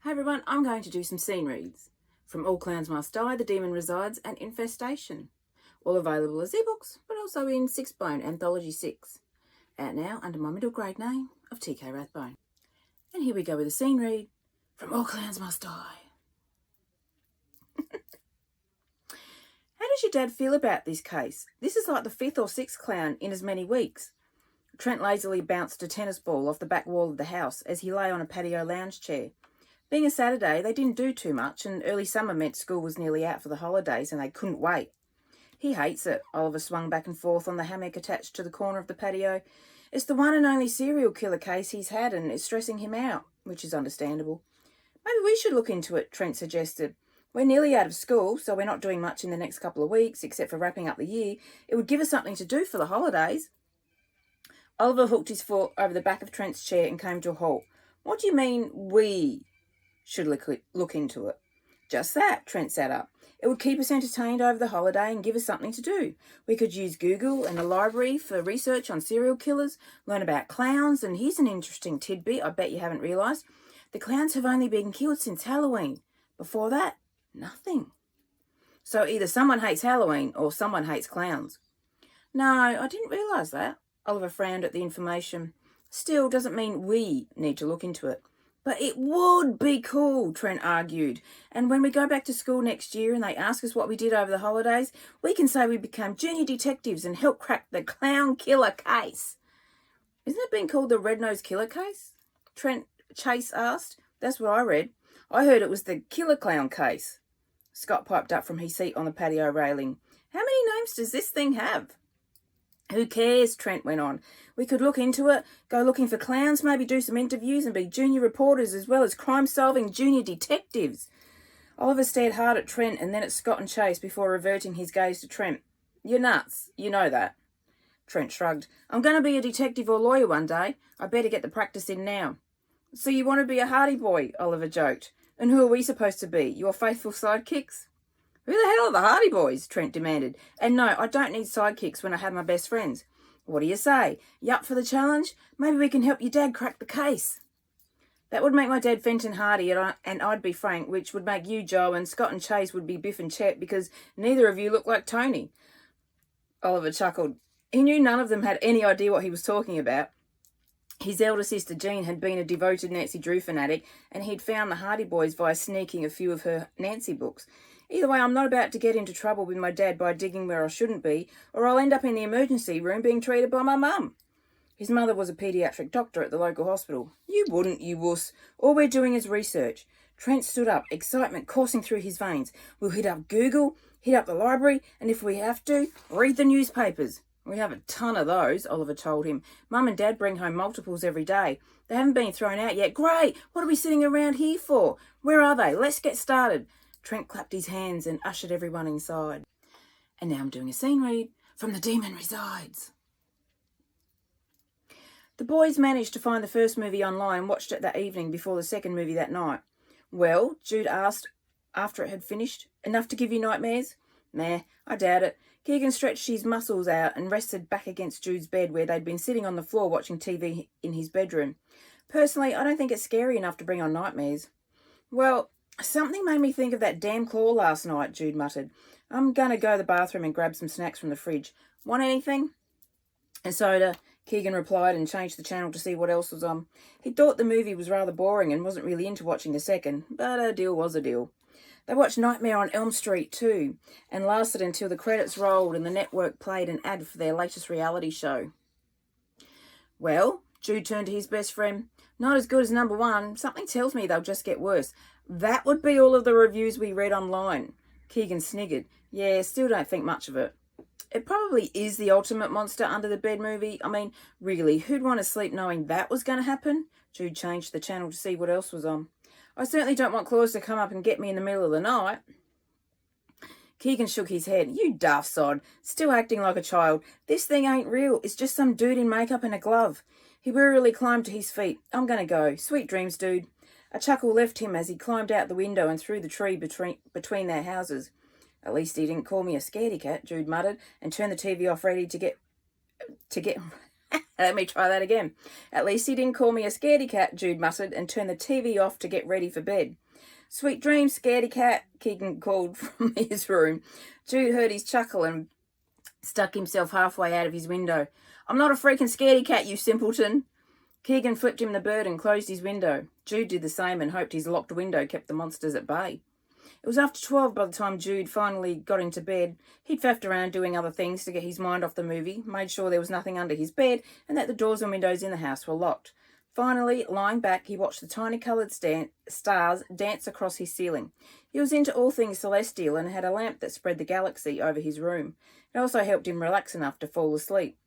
Hey everyone, I'm going to do some scene reads from All Clowns Must Die, The Demon Resides and Infestation. All available as ebooks, but also in 6-bone Anthology 6. Out now under my middle grade name of TK Wrathbone. And here we go with a scene read from All Clowns Must Die. How does your dad feel about this case? This is like the 5th or 6th clown in as many weeks. Trent lazily bounced a tennis ball off the back wall of the house as he lay on a patio lounge chair. Being a Saturday, they didn't do too much, and early summer meant school was nearly out for the holidays and they couldn't wait. He hates it. Oliver swung back and forth on the hammock attached to the corner of the patio. It's the one and only serial killer case he's had and it's stressing him out, which is understandable. Maybe we should look into it, Trent suggested. We're nearly out of school, so we're not doing much in the next couple of weeks, except for wrapping up the year. It would give us something to do for the holidays. Oliver hooked his foot over the back of Trent's chair and came to a halt. What do you mean, we should look into it? Just that, Trent sat up. It would keep us entertained over the holiday and give us something to do. We could use Google and the library for research on serial killers, learn about clowns, and here's an interesting tidbit I bet you haven't realised. The clowns have only been killed since Halloween. Before that, nothing. So either someone hates Halloween or someone hates clowns. No, I didn't realise that. Oliver frowned at the information. Still doesn't mean we need to look into it. But it would be cool, Trent argued. And when we go back to school next year and they ask us what we did over the holidays, we can say we became junior detectives and helped crack the clown killer case. Isn't it being called the Red-Nosed Killer case? Chase asked. That's what I read. I heard it was the Killer Clown case. Scott piped up from his seat on the patio railing. How many names does this thing have? Who cares, Trent went on. We could look into it, go looking for clowns, maybe do some interviews and be junior reporters as well as crime-solving junior detectives. Oliver stared hard at Trent and then at Scott and Chase before reverting his gaze to Trent. You're nuts. You know that. Trent shrugged. I'm going to be a detective or lawyer one day. I better get the practice in now. So you want to be a Hardy boy, Oliver joked. And who are we supposed to be? Your faithful sidekicks? Who the hell are the Hardy Boys? Trent demanded. And no, I don't need sidekicks when I have my best friends. What do you say? You up for the challenge? Maybe we can help your dad crack the case. That would make my dad Fenton Hardy and I'd be Frank, which would make you Joe, and Scott and Chase would be Biff and Chet because neither of you look like Tony. Oliver chuckled. He knew none of them had any idea what he was talking about. His elder sister Jean had been a devoted Nancy Drew fanatic, and he'd found the Hardy Boys via sneaking a few of her Nancy books. Either way, I'm not about to get into trouble with my dad by digging where I shouldn't be, or I'll end up in the emergency room being treated by my mum. His mother was a paediatric doctor at the local hospital. You wouldn't, you wuss. All we're doing is research. Trent stood up, excitement coursing through his veins. We'll hit up Google, hit up the library, and if we have to, read the newspapers. We have a ton of those, Oliver told him. Mum and Dad bring home multiples every day. They haven't been thrown out yet. Great! What are we sitting around here for? Where are they? Let's get started. Trent clapped his hands and ushered everyone inside. And now I'm doing a scene read from The Demon Resides. The boys managed to find the first movie online and watched it that evening before the second movie that night. Well, Jude asked after it had finished, enough to give you nightmares? Meh, I doubt it. Keegan stretched his muscles out and rested back against Jude's bed where they'd been sitting on the floor watching TV in his bedroom. Personally, I don't think it's scary enough to bring on nightmares. Well, something made me think of that damn claw last night, Jude muttered. I'm going to go to the bathroom and grab some snacks from the fridge. Want anything? A soda, Keegan replied and changed the channel to see what else was on. He thought the movie was rather boring and wasn't really into watching the second, but a deal was a deal. They watched Nightmare on Elm Street too, and lasted until the credits rolled and the network played an ad for their latest reality show. Well, Jude turned to his best friend. Not as good as number one. Something tells me they'll just get worse. That would be all of the reviews we read online. Keegan sniggered. Yeah, still don't think much of it. It probably is the ultimate monster under the bed movie. I mean, really, who'd want to sleep knowing that was going to happen? Jude changed the channel to see what else was on. I certainly don't want claws to come up and get me in the middle of the night. Keegan shook his head. You daft sod. Still acting like a child. This thing ain't real. It's just some dude in makeup and a glove. He wearily climbed to his feet. I'm going to go. Sweet dreams, dude. A chuckle left him as he climbed out the window and through the tree between their houses. At least he didn't call me a scaredy cat, Jude muttered, and turned the TV off ready to get Let me try that again. At least he didn't call me a scaredy cat, Jude muttered, and turned the TV off to get ready for bed. Sweet dreams, scaredy cat, Keegan called from his room. Jude heard his chuckle and stuck himself halfway out of his window. I'm not a freaking scaredy cat, you simpleton. Keegan flipped him the bird and closed his window. Jude did the same and hoped his locked window kept the monsters at bay. It was after 12 by the time Jude finally got into bed. He'd faffed around doing other things to get his mind off the movie, made sure there was nothing under his bed, and that the doors and windows in the house were locked. Finally, lying back, he watched the tiny coloured stars dance across his ceiling. He was into all things celestial and had a lamp that spread the galaxy over his room. It also helped him relax enough to fall asleep.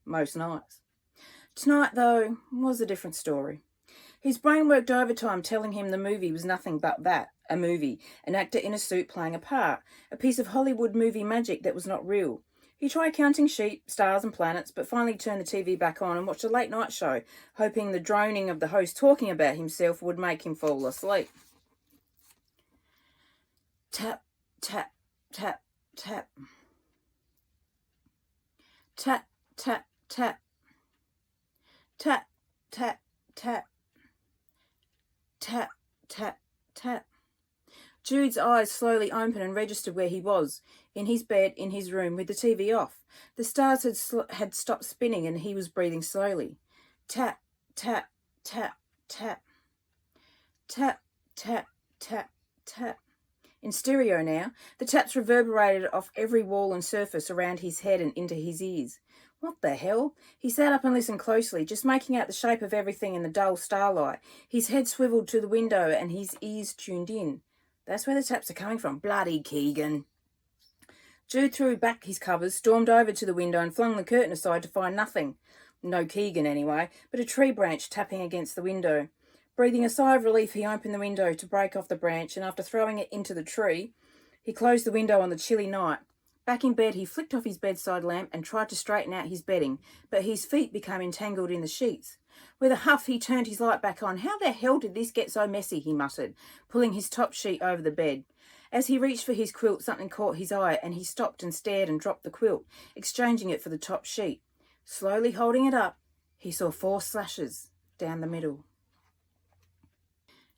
Most nights. Tonight, though, was a different story. His brain worked overtime telling him the movie was nothing but that, a movie, an actor in a suit playing a part, a piece of Hollywood movie magic that was not real. He tried counting sheep, stars and planets, but finally turned the TV back on and watched a late night show, hoping the droning of the host talking about himself would make him fall asleep. Tap, tap, tap, tap. Tap, tap, tap. Tap, tap, tap. Tap, tap, tap. Jude's eyes slowly opened and registered where he was, in his bed, in his room, with the TV off. The stars had stopped spinning and he was breathing slowly. Tap, tap, tap, tap. Tap, tap, tap, tap. In stereo now, the taps reverberated off every wall and surface around his head and into his ears. What the hell? He sat up and listened closely, just making out the shape of everything in the dull starlight. His head swiveled to the window and his ears tuned in. That's where the taps are coming from. Bloody Keegan. Jude threw back his covers, stormed over to the window and flung the curtain aside to find nothing. No Keegan, anyway, but a tree branch tapping against the window. Breathing a sigh of relief, he opened the window to break off the branch, and after throwing it into the tree, he closed the window on the chilly night. Back in bed, he flicked off his bedside lamp and tried to straighten out his bedding, but his feet became entangled in the sheets. With a huff, he turned his light back on. How the hell did this get so messy, he muttered, pulling his top sheet over the bed. As he reached for his quilt, something caught his eye, and he stopped and stared and dropped the quilt, exchanging it for the top sheet. Slowly holding it up, he saw 4 slashes down the middle.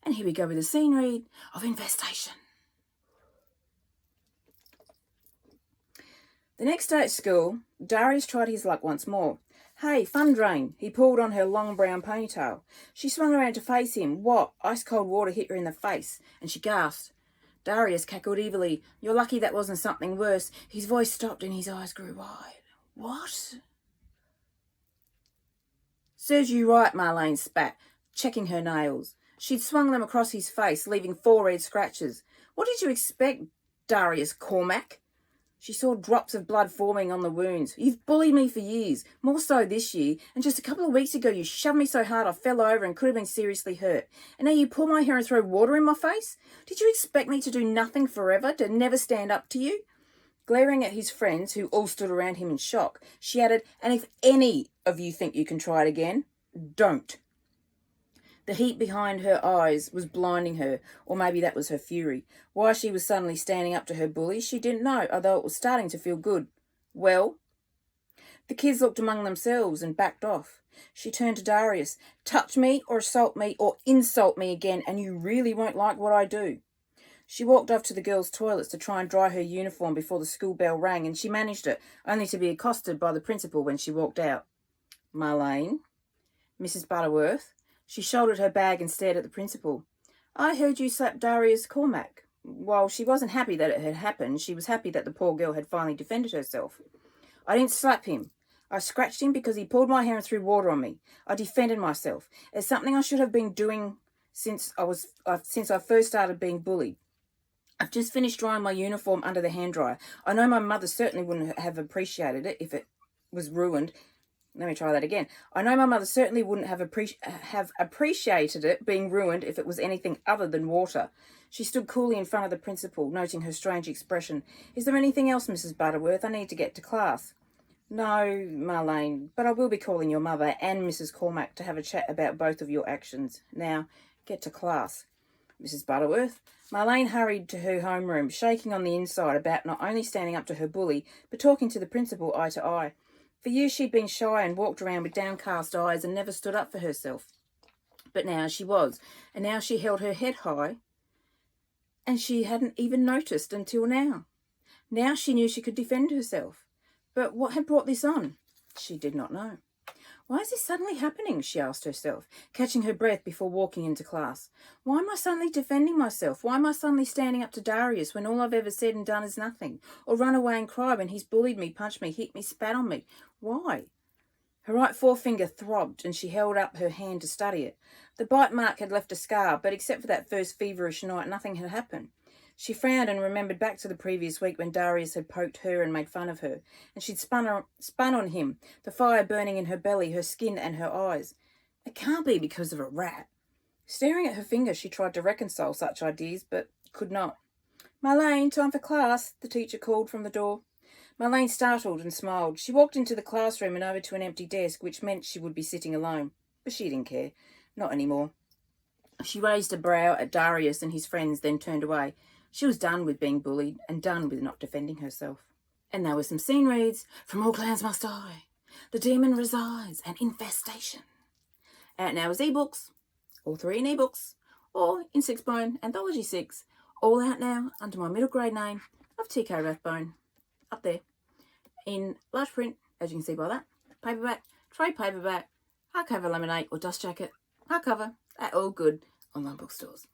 And here we go with a scene read of Infestation. The next day at school, Darius tried his luck once more. Hey, fun drain. He pulled on her long brown ponytail. She swung around to face him. What? Ice cold water hit her in the face, and she gasped. Darius cackled evilly. You're lucky that wasn't something worse. His voice stopped and his eyes grew wide. What? Serves you right, Marlene spat, checking her nails. She'd swung them across his face, leaving 4 red scratches. What did you expect, Darius Cormac? She saw drops of blood forming on the wounds. You've bullied me for years, more so this year, and just a couple of weeks ago you shoved me so hard I fell over and could have been seriously hurt. And now you pull my hair and throw water in my face? Did you expect me to do nothing forever, to never stand up to you? Glaring at his friends, who all stood around him in shock, she added, and if any of you think you can try it again, don't. The heat behind her eyes was blinding her, or maybe that was her fury. Why she was suddenly standing up to her bully, she didn't know, although it was starting to feel good. Well? The kids looked among themselves and backed off. She turned to Darius. Touch me or assault me or insult me again, and you really won't like what I do. She walked off to the girls' toilets to try and dry her uniform before the school bell rang, and she managed it, only to be accosted by the principal when she walked out. Marlene? Mrs. Butterworth? She shouldered her bag and stared at the principal. I heard you slap Darius Cormac. While she wasn't happy that it had happened, she was happy that the poor girl had finally defended herself. I didn't slap him. I scratched him because he pulled my hair and threw water on me. I defended myself. It's something I should have been doing since I first started being bullied. I've just finished drying my uniform under the hairdryer. I know my mother certainly wouldn't have appreciated it if it was ruined. Let me try that again. I know my mother certainly wouldn't have appreciated it being ruined if it was anything other than water. She stood coolly in front of the principal, noting her strange expression. Is there anything else, Mrs. Butterworth? I need to get to class. No, Marlene, but I will be calling your mother and Mrs. Cormac to have a chat about both of your actions. Now, get to class. Mrs. Butterworth. Marlene hurried to her homeroom, shaking on the inside about not only standing up to her bully, but talking to the principal eye to eye. For years she'd been shy and walked around with downcast eyes and never stood up for herself. But now she was, and now she held her head high, and she hadn't even noticed until now. Now she knew she could defend herself. But what had brought this on? She did not know. Why is this suddenly happening? She asked herself, catching her breath before walking into class. Why am I suddenly defending myself? Why am I suddenly standing up to Darius when all I've ever said and done is nothing? Or run away and cry when he's bullied me, punched me, hit me, spat on me? Why? Her right forefinger throbbed and she held up her hand to study it. The bite mark had left a scar, but except for that first feverish night, nothing had happened. She frowned and remembered back to the previous week when Darius had poked her and made fun of her, and she'd spun on him, the fire burning in her belly, her skin and her eyes. It can't be because of a rat. Staring at her finger, she tried to reconcile such ideas, but could not. "Marlene, time for class," the teacher called from the door. Marlene startled and smiled. She walked into the classroom and over to an empty desk, which meant she would be sitting alone. But she didn't care. Not anymore. She raised a brow at Darius and his friends, then turned away. She was done with being bullied and done with not defending herself. And there were some scene reads. From All Clans Must Die, The Demon Resides, and Infestation. Out now as ebooks, all 3 in ebooks, or in 6-bone, Anthology 6, all out now under my middle grade name of TK Wrathbone. Up there in large print, as you can see by that, paperback, trade paperback, hardcover laminate or dust jacket, hardcover, they're all good online bookstores.